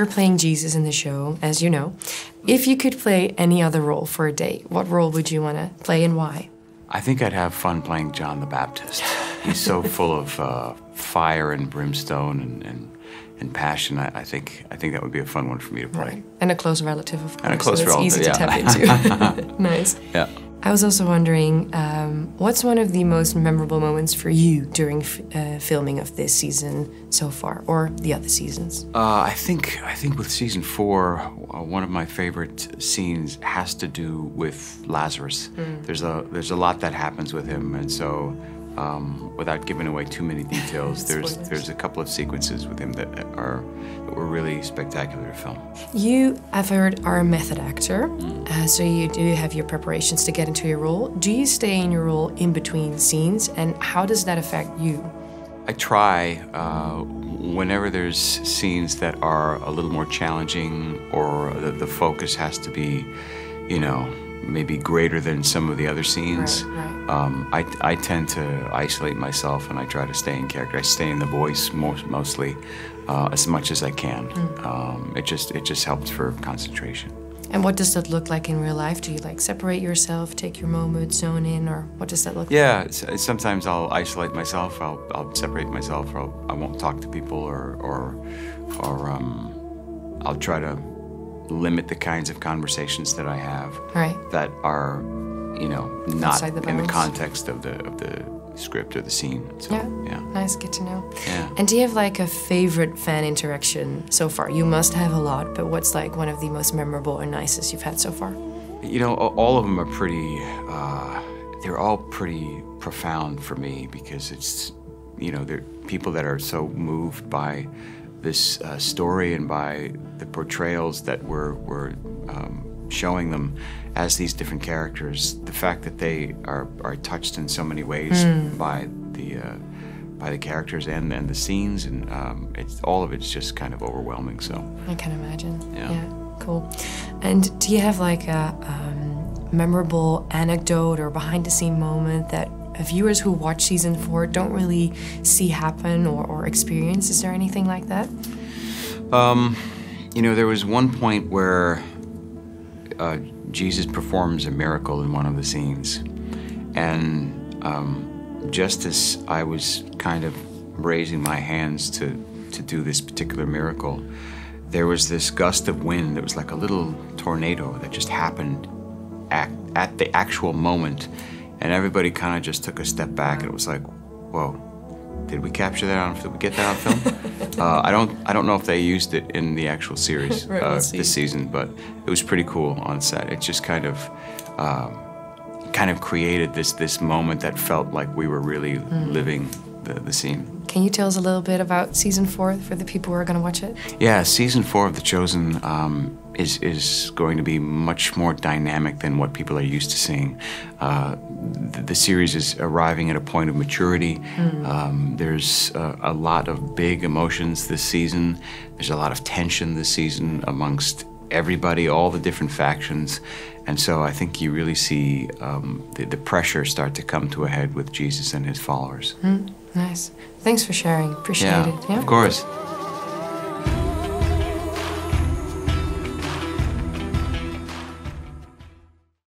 playing Jesus in the show, as you know. If you could play any other role for a day, what role would you want to play and why? I think I'd have fun playing John the Baptist. He's so full of fire and brimstone and passion. I think that would be a fun one for me to play. Right. And a close relative, of course. And a close so it's relative, easy to tap into. Nice. Yeah. I was also wondering, what's one of the most memorable moments for you during filming of this season so far, or the other seasons? I think with season 4, one of my favorite scenes has to do with Lazarus. There's a lot that happens with him, and so without giving away too many details, there's a couple of sequences with him that were really spectacular to film. You, I've heard, are a method actor, so you do have your preparations to get into your role. Do you stay in your role in between scenes, and how does that affect you? I try, whenever there's scenes that are a little more challenging or the focus has to be, you know, maybe greater than some of the other scenes, right. I tend to isolate myself and I try to stay in character. I stay in the voice mostly as much as I can. It just helps for concentration. And what does that look like in real life? Do you like separate yourself, take your moment, zone in, or what does that look like? Yeah, sometimes I'll isolate myself. I'll separate myself, or I won't talk to people, or I'll try to limit the kinds of conversations that I have that are, you know, not in the context of the script or the scene. So, yeah. Nice, good to know. Yeah. And do you have like a favorite fan interaction so far? You must have a lot, but what's like one of the most memorable or nicest you've had so far? You know, all of them are pretty, they're all pretty profound for me because it's, you know, they're people that are so moved by this story and by the portrayals that we're showing them as these different characters. The fact that they are touched in so many ways by the characters and the scenes, and all of it's just kind of overwhelming. So I can imagine. Yeah, cool. And do you have like a memorable anecdote or behind-the-scene moment that viewers who watch season 4 don't really see happen or experience? Is there anything like that? You know, there was one point where Jesus performs a miracle in one of the scenes, and just as I was kind of raising my hands to do this particular miracle, there was this gust of wind that was like a little tornado that just happened at the actual moment. And everybody kind of just took a step back, and it was like, whoa, did we capture that did we get that on film? I don't know if they used it in the actual series this season, but it was pretty cool on set. It just kind of created this moment that felt like we were really living the scene. Can you tell us a little bit about season 4 for the people who are going to watch it? Yeah, season 4 of The Chosen is going to be much more dynamic than what people are used to seeing. The series is arriving at a point of maturity. There's a lot of big emotions this season. There's a lot of tension this season amongst everybody, all the different factions. And so I think you really see the pressure start to come to a head with Jesus and his followers. Nice. Thanks for sharing. Appreciate it. Yeah, of course.